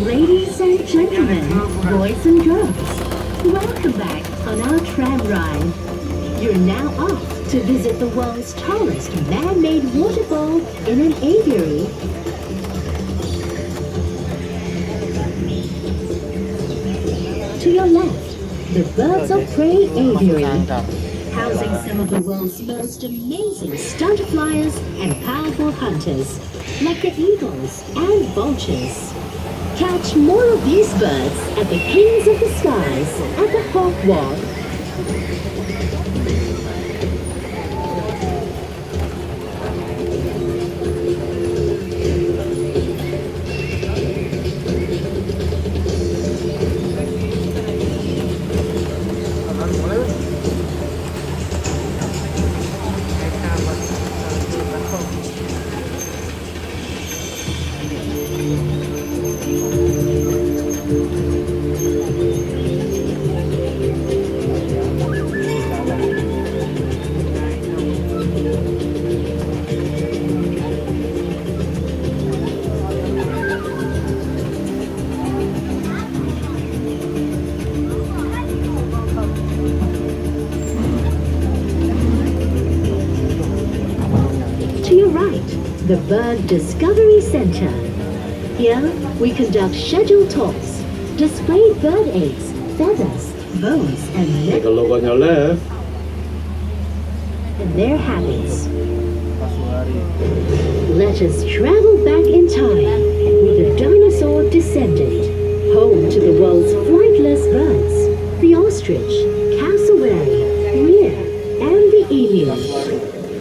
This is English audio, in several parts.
Ladies and gentlemen, boys and girls, welcome back on our tram ride. You're now off to visit the world's tallest man-made waterfall in an aviary. To your left, the Birds of Prey Aviary, housing some of the world's most amazing stunt flyers and powerful hunters, like the eagles and vultures. Catch more of these birds at the Kings of the Skies at the Hawk Walk. To your right, the Bird Discovery Center. Here, we conduct scheduled talks, display bird eggs, feathers, bones, and Take a look on your left. their habits. Let us travel back in time with the dinosaur descendant, home to the world's flightless birds, the ostrich, cassowary, rhea, and the emu.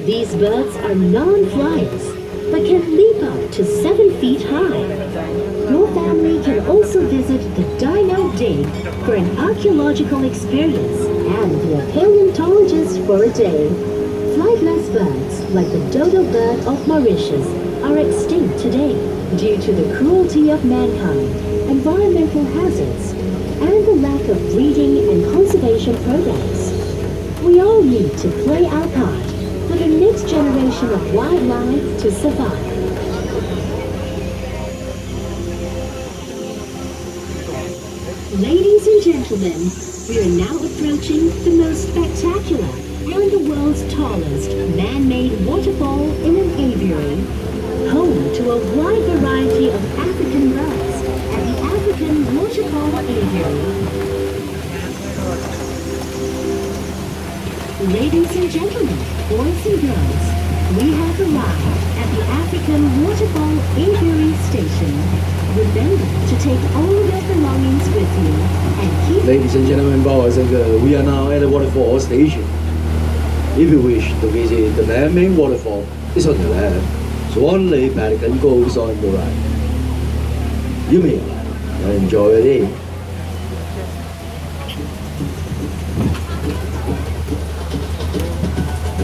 These birds are non-flyers, but can leap up to 7 feet high. Your family can also visit the Dino Dig for an archaeological experience and be a paleontologist for a day. Flightless birds, like the dodo bird of Mauritius, are extinct today due to the cruelty of mankind, environmental hazards, and the lack of breeding and conservation programs. We all need to play our part for the next generation of wildlife to survive. Ladies and gentlemen, we are now approaching the most spectacular and the world's tallest man-made waterfall in an aviary, home to a wide variety of African birds at the African Waterfall Aviary. Ladies and gentlemen, boys and girls, we have arrived at the African Waterfall Aviary Station. Remember to take all your belongings with you and keep... Ladies and gentlemen, boys and girls, we are now at the waterfall station. If you wish to visit the man-made waterfall, it's on the left. Swan Lake Pelican goes on the right. You may enjoy your day.